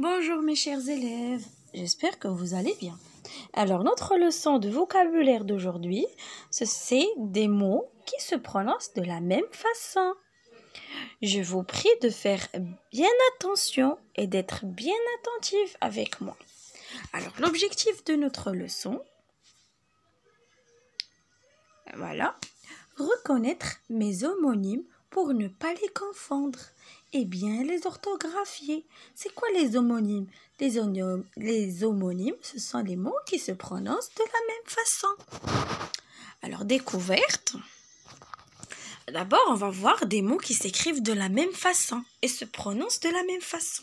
Bonjour mes chers élèves, j'espère que vous allez bien. Alors notre leçon de vocabulaire d'aujourd'hui, c'est des mots qui se prononcent de la même façon. Je vous prie de faire bien attention et d'être bien attentif avec moi. Alors l'objectif de notre leçon, voilà, reconnaître mes homonymes pour ne pas les confondre et bien les orthographier. C'est quoi les homonymes? Les homonymes, ce sont les mots qui se prononcent de la même façon. Alors, découverte. D'abord, on va voir des mots qui s'écrivent de la même façon et se prononcent de la même façon.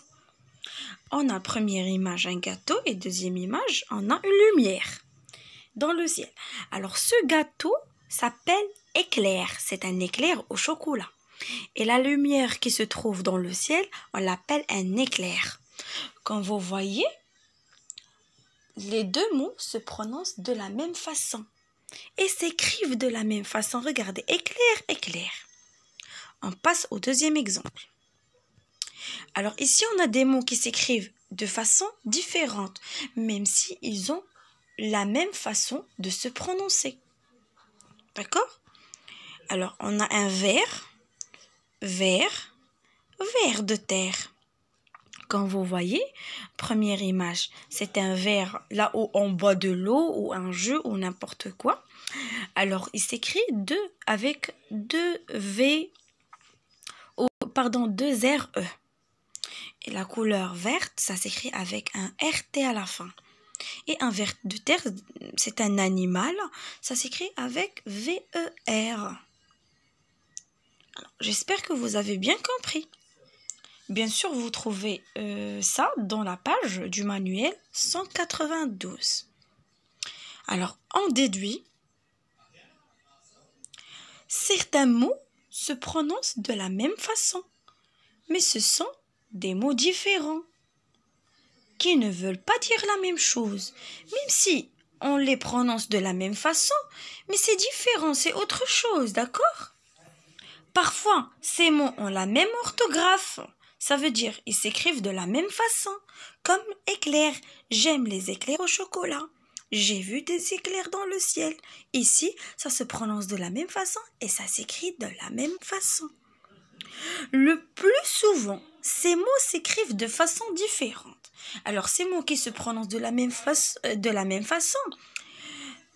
On a première image un gâteau et deuxième image, on a une lumière dans le ciel. Alors, ce gâteau s'appelle éclair. C'est un éclair au chocolat. Et la lumière qui se trouve dans le ciel, on l'appelle un éclair. Quand vous voyez, les deux mots se prononcent de la même façon et s'écrivent de la même façon. Regardez, éclair, éclair. On passe au deuxième exemple. Alors ici, on a des mots qui s'écrivent de façon différente, même si ils ont la même façon de se prononcer. D'accord? Alors, on a un verre, verre, verre de terre. Quand vous voyez, première image, c'est un verre là où on boit de l'eau ou un jus ou n'importe quoi. Alors, il s'écrit avec deux RE. Et la couleur verte, ça s'écrit avec un RT à la fin. Et un verre de terre, c'est un animal, ça s'écrit avec VER. J'espère que vous avez bien compris. Bien sûr, vous trouvez ça dans la page du manuel 192. Alors, on déduit, certains mots se prononcent de la même façon, mais ce sont des mots différents qui ne veulent pas dire la même chose, même si on les prononce de la même façon, mais c'est différent, c'est autre chose, d'accord? Parfois, ces mots ont la même orthographe. Ça veut dire ils s'écrivent de la même façon, comme éclair. J'aime les éclairs au chocolat. J'ai vu des éclairs dans le ciel. Ici, ça se prononce de la même façon et ça s'écrit de la même façon. Le plus souvent, ces mots s'écrivent de façon différente. Alors, ces mots qui se prononcent de la même façon,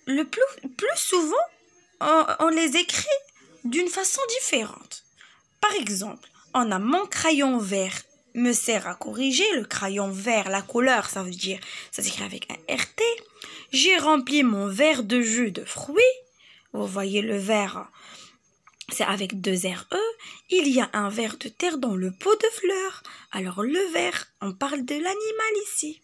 le plus souvent, on les écrit d'une façon différente. Par exemple, on a mon crayon vert me sert à corriger. Le crayon vert, la couleur, ça veut dire, ça s'écrit avec un RT. J'ai rempli mon verre de jus de fruits. Vous voyez le verre, c'est avec deux RE. Il y a un verre de terre dans le pot de fleurs. Alors le verre, on parle de l'animal ici.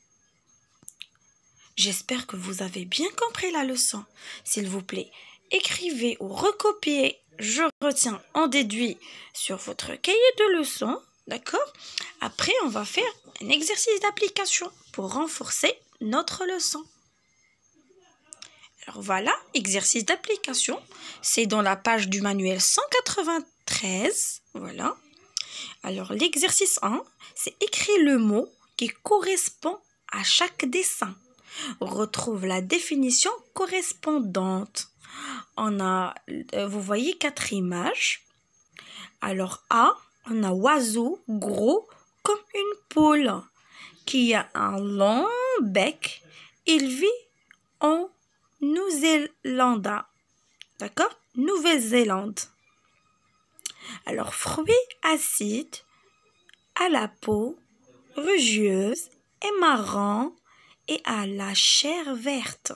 J'espère que vous avez bien compris la leçon. S'il vous plaît, écrivez ou recopiez. Je retiens, on déduit sur votre cahier de leçons, d'accord? Après, on va faire un exercice d'application pour renforcer notre leçon. Alors voilà, exercice d'application. C'est dans la page du manuel 193. Voilà. Alors l'exercice 1, c'est écrire le mot qui correspond à chaque dessin. Retrouve la définition correspondante. On a, vous voyez 4 images. Alors A, on a oiseau gros comme une poule qui a un long bec. Il vit en Nouvelle-Zélande. D'accord? Nouvelle-Zélande. Alors fruits acides à la peau rugueuse et marron et à la chair verte.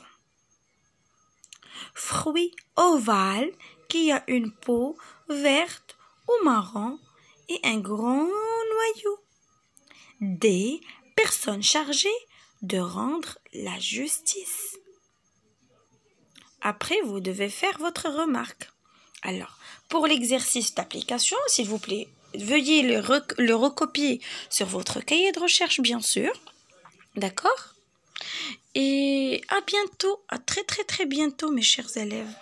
Fruit ovale qui a une peau verte ou marron et un grand noyau. Des personnes chargées de rendre la justice. Après, vous devez faire votre remarque. Alors, pour l'exercice d'application, s'il vous plaît, veuillez le recopier sur votre cahier de recherche, bien sûr. D'accord? Et à bientôt, à très très très bientôt mes chers élèves.